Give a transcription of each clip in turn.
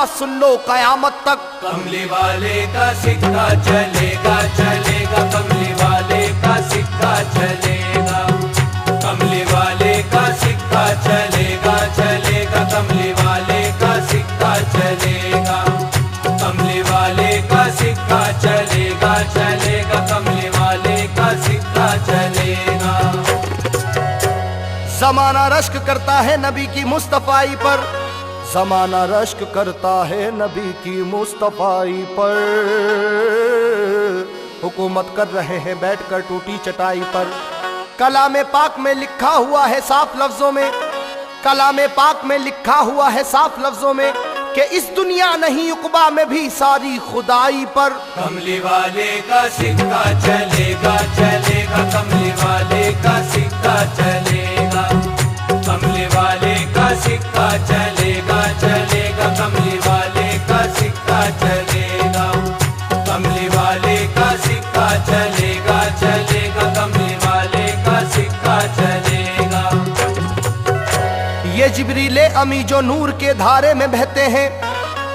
या सुन लो कयामत तक। कमली वाले का सिक्का चलेगा चलेगा, कमली वाले का सिक्का चलेगा, कमली वाले का सिक्का चलेगा चलेगा, कमली वाले का सिक्का चलेगा, कमली वाले का सिक्का चलेगा चलेगा, कमली वाले का सिक्का चलेगा। जमाना रश्क करता है नबी की मुस्तफाई पर, जमाना रश्क करता है नबी की मुस्तफाई पर। हुकूमत कर रहे हैं बैठकर टूटी चटाई पर। कलामे पाक में लिखा हुआ है साफ लफ्जों में, कलामे पाक में लिखा हुआ है साफ लफ्जों में कि इस दुनिया नहीं उक़बा में भी सारी खुदाई पर। कमली वाले का सिक्का चलेगा चलेगा, कमली वाले का सिक्का चलेगा, कमली वाले का सिक्का चलेगा चलेगा, कमली वाले का सिक्का चलेगा, कमली वाले का सिक्का चलेगा चलेगा, कमली वाले का सिक्का चलेगा। ये जिब्रीले अमी जो नूर के धारे में बहते हैं,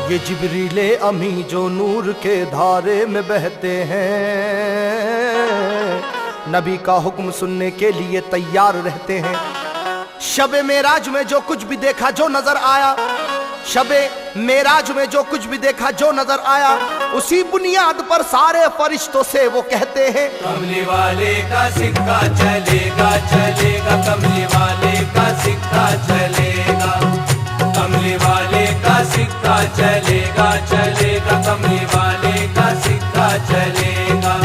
ये जिब्रीले अमी जो नूर के धारे में बहते हैं, नबी का हुक्म सुनने के लिए तैयार रहते हैं। शबे मेराज में जो कुछ भी देखा जो नजर आया, शबे मेराज में जो कुछ भी देखा जो नजर आया, उसी बुनियाद पर सारे फरिश्तों से वो कहते हैं कमली वाले का सिक्का चलेगा चलेगा, कमली वाले का सिक्का चलेगा, कमली वाले का सिक्का चलेगा चलेगा, कमली वाले का सिक्का चलेगा,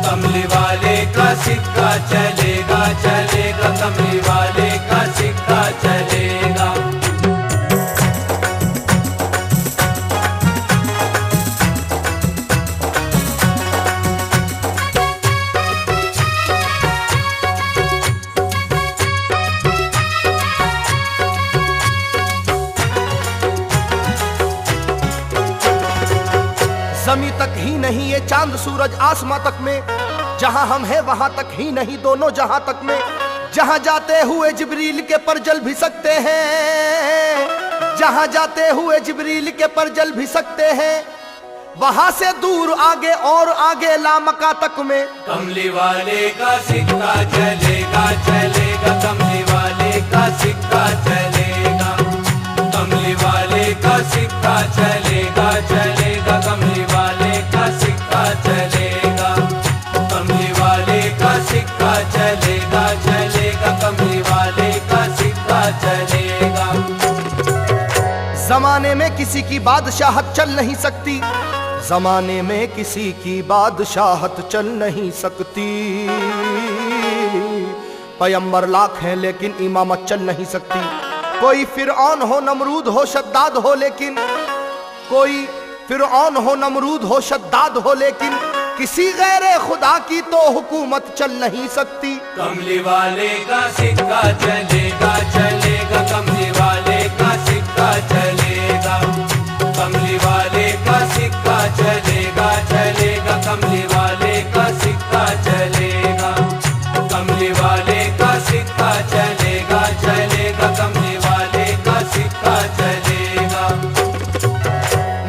कमली वाले का सिक्का चलेगा चलेगा, कमली वाले का सिक्का चलेगा। जमी तक ही नहीं ये चांद सूरज आसमां तक में, जहां हम हैं वहां तक ही नहीं दोनों जहां तक में। जहां जाते हुए जिब्रील के पर जल भी सकते हैं, जहां जाते हुए जिब्रील के पर जल भी सकते हैं, वहां से दूर आगे और आगे लामका तक में। कमली वाले का सिक्का चलेगा चलेगा, कमली वाले का सिक्का चलेगा, कमली वाले का सिक्का चलेगा चलेगा, कमली वाले का सिक्का चलेगा, कमली वाले का सिक्का चलेगा चलेगा, कमली वाले का सिक्का चलेगा। जमाने में किसी की बादशाहत चल नहीं सकती, जमाने में किसी की बादशाहत चल नहीं सकती। पैगंबर लाख हैं लेकिन इमामत चल नहीं सकती। कोई फिरऔन हो नमरूद हो शद्दाद हो, लेकिन कोई फिरऔन हो नमरूद हो शद्दाद हो, लेकिन किसी गैर खुदा की तो हुकूमत चल नहीं सकती। कमली वाले का सिक्का चलेगा चलेगा, कमली वाले का सिक्का चलेगा, कमली वाले का सिक्का चलेगा चलेगा, कमली वाले का सिक्का चलेगा, कमली वाले का सिक्का चलेगा चलेगा, कमली वाले का सिक्का चलेगा।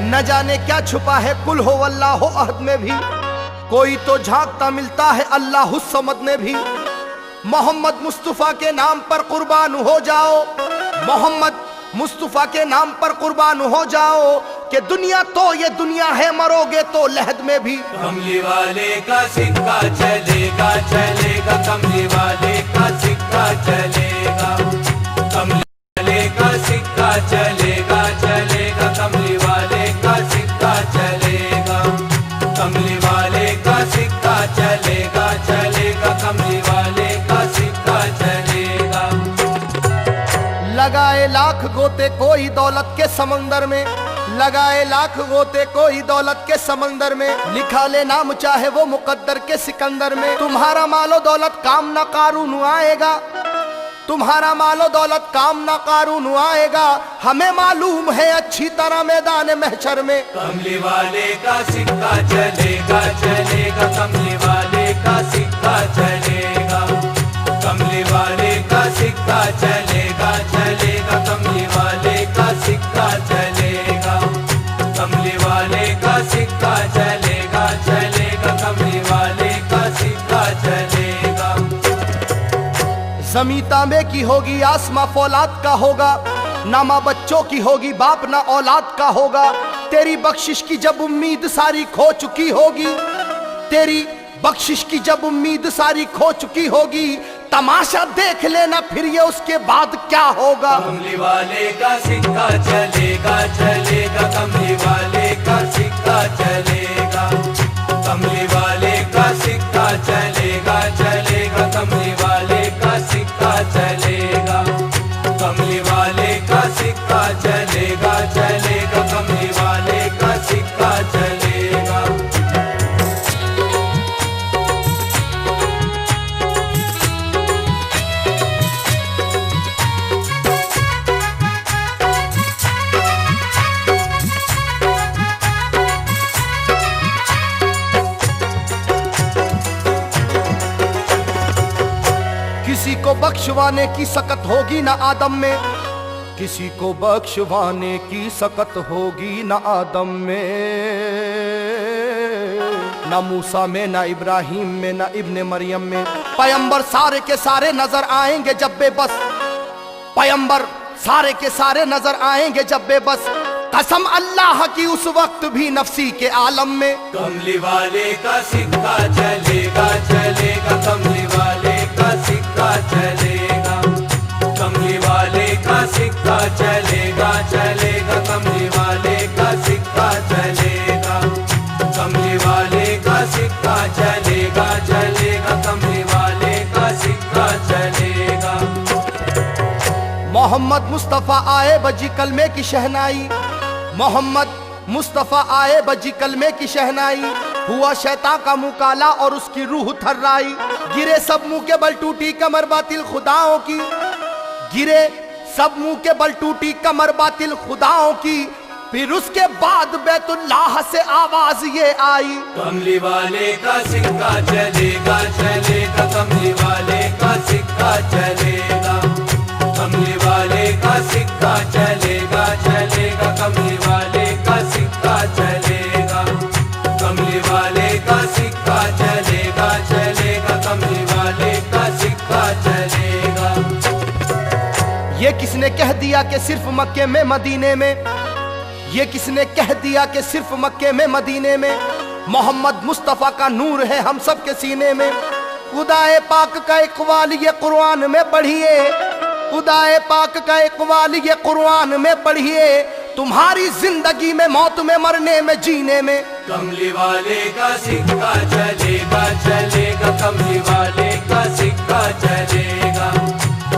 न जाने क्या छुपा है कुल हो वल्लाह हो अहद में भी, कोई तो झांकता मिलता है अल्लाह समद में भी। मोहम्मद मुस्तफा के नाम पर कुर्बान हो जाओ, मोहम्मद मुस्तफा के नाम पर कुर्बान हो जाओ, कि दुनिया तो ये दुनिया है मरोगे तो लहद में भी। कमली वाले का सिक्का चलेगा चलेगा, कमली वाले का सिक्का चलेगा, कमली वाले का सिक्का चलेगा चलेगा, कमली वाले का सिक्का चलेगा, कमली वाले का सिक्का चलेगा चलेगा, कमली वाले का सिक्का चलेगा। लगाए लाख गोते कोई दौलत के समंदर में, लगाए लाख गोते कोई दौलत के समंदर में, लिखा ले नाम चाहे वो मुकद्दर के सिकंदर में। तुम्हारा मालो दौलत काम ना कारून आएगा, तुम्हारा मालो दौलत काम ना कारून आएगा, हमें मालूम है अच्छी तरह मैदान महशर में। कमली वाले का सिक्का चलेगा चलेगा, कमली वाले का सिक्का चलेगा, कमली वाले का सिक्का चलेगा चलेगा, कमली वाले का सिक्का चलेगा, चलेगा चलेगा, कमली वाले का सिक्का चलेगा। ज़मीं तांबे की होगी, आसमां फौलाद का होगा, ना माँ बच्चों की होगी, बाप ना औलाद का होगा। तेरी बख्शिश की जब उम्मीद सारी खो चुकी होगी, तेरी बख्शिश की जब उम्मीद सारी खो चुकी होगी, तमाशा देख लेना फिर ये उसके बाद क्या होगा। कमली वाले का सिक्का चलेगा चलेगा, कमली वाले का सिक्का चलेगा। कमली वाले का सिक्का चलेगा चलेगा, कमली वाले का सिक्का चलेगा। कमली वाले का सिक्का चलेगा चलेगा, कमली वाले का सिक्का चलेगा। किसी को बख्शवाने की सकत होगी ना आदम में, किसी को बख्शवाने की सकत होगी ना आदम में, ना मूसा में, ना इब्राहिम में, ना इब्ने मरियम में। पैगंबर सारे के सारे नजर आएंगे जब बेबस, पैगंबर सारे के सारे नजर आएंगे जब बेबस। कसम अल्लाह की उस वक्त भी नफसी के आलम में। कमली वाले का सिक्का चलेगा चलेगा, कमली वाले का सिक्का चलेगा। कमली वाले का सिक्का चलेगा चलेगा, कमली वाले का सिक्का चलेगा। कमली वाले का सिक्का चलेगा चलेगा, कमली वाले का सिक्का चलेगा। मोहम्मद मुस्तफ़ा आए बजी कलमे की शहनाई, मोहम्मद मुस्तफ़ा आए बजी कलमे की शहनाई। हुआ शैतान का मुंह काला और उसकी रूह थर्राई। गिरे सब मुंह के बल टूटी कमर बातिल खुदाओं की, गिरे सब मुंह के बल टूटी कमर बातिल खुदाओं की। फिर उसके बाद बैतुल्लाह से आवाज ये आई, कमली वाले का सिक्का चलेगा चलेगा, कमली वाले का सिक्का चलेगा। कमली वाले का सिक्का चलेगा चलेगा, कमली वाले का सिक्का चलेगा। कमली वाले का सिक्का चलेगा चलेगा, कमली वाले का सिक्का चलेगा। ये किसने कह दिया कि सिर्फ मक्के में मदीने में, ये किसने कह दिया कि सिर्फ मक्के में मदीने में मोहम्मद मुस्तफ़ा का नूर है हम सब के सीने में। खुदाए पाक का इकबाल ये कुरान में पढ़िए, खुदाए पाक का इकबाल ये कुरान में पढ़िए। तुम्हारी जिंदगी में, मौत में, मरने में, जीने में। कमली वाले का सिक्का चलेगा चलेगा, कमली वाले का सिक्का चलेगा।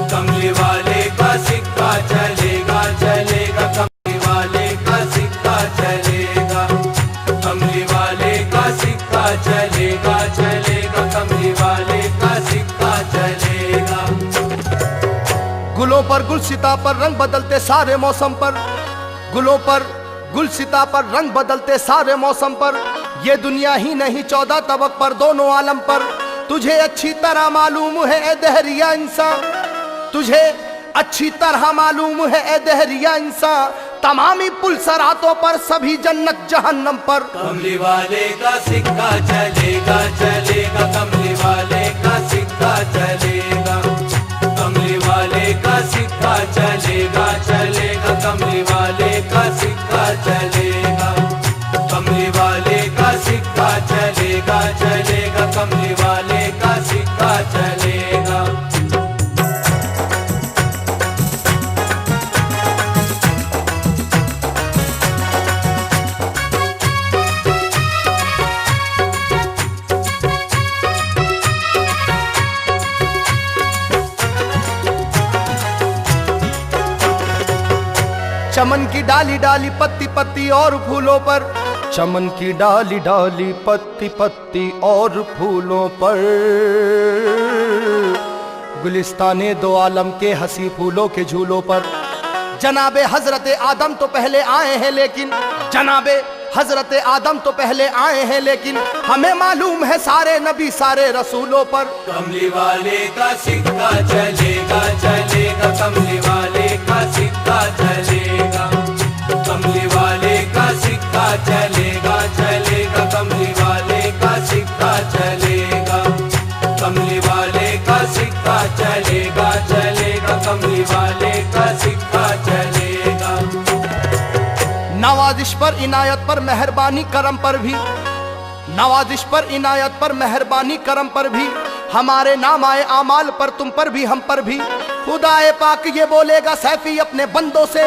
कमली वाले का सिक्का चलेगा चलेगा, कमली वाले का सिक्का चलेगा। कमली वाले का सिक्का चलेगा चलेगा, कमली वाले का सिक्का चलेगा। गुलों पर गुलसिता पर रंग बदलते सारे मौसम पर, गुलों पर गुलसिता पर रंग बदलते सारे मौसम पर। ये दुनिया ही नहीं 14 तबक पर, दोनों आलम पर। तुझे अच्छी तरह मालूम है ए दहरिया इंसान, तुझे अच्छी तरह मालूम है ए दहरिया इंसान। तमामी पुलसरातों पर, सभी जन्नत जहन्नम पर। कमली वाले का सिक्का चलेगा चलेगा, कमली वाले का सिक्का चलेगा। कमली वाले का सिक्का चलेगा चलेगा, कमली वाले का सिक्का चलेगा। कमली वाले का सिक्का चलेगा चलेगा, कमली वाले का सिक्का चलेगा। चमन की डाली डाली पत्ती पत्ती और फूलों पर, चमन की डाली डाली पत्ती पत्ती और फूलों पर। गुलिस्ताने दो आलम के हंसी फूलों के झूलों पर। जनाबे हजरत आदम तो पहले आए हैं लेकिन, जनाबे हजरत आदम तो पहले आए हैं लेकिन हमें मालूम है सारे नबी सारे रसूलों पर। कमली वाले का सिक्का चलेगा चलेगा, कमली वाले का सिक्का चलेगा। कमली वाले का सिक्का चलेगा चलेगा, कमली वाले का सिक्का चलेगा। नवाजिश पर इनायत पर मेहरबानी करम पर भी, नवाजिश पर इनायत पर मेहरबानी करम पर भी, हमारे नाम आए आमाल पर तुम पर भी हम पर भी। खुदाए पाक ये बोलेगा सैफी अपने बंदों से,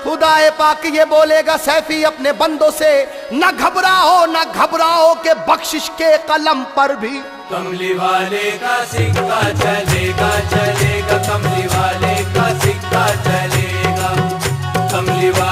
खुदाए पाक ये बोलेगा सैफी अपने बंदों से, न घबराओ न घबराओ के बख्शिश के कलम पर भी। कमली वाले का सिक्का चलेगा चलेगा, कमली वाले का सिक्का चलेगा, कमली वाले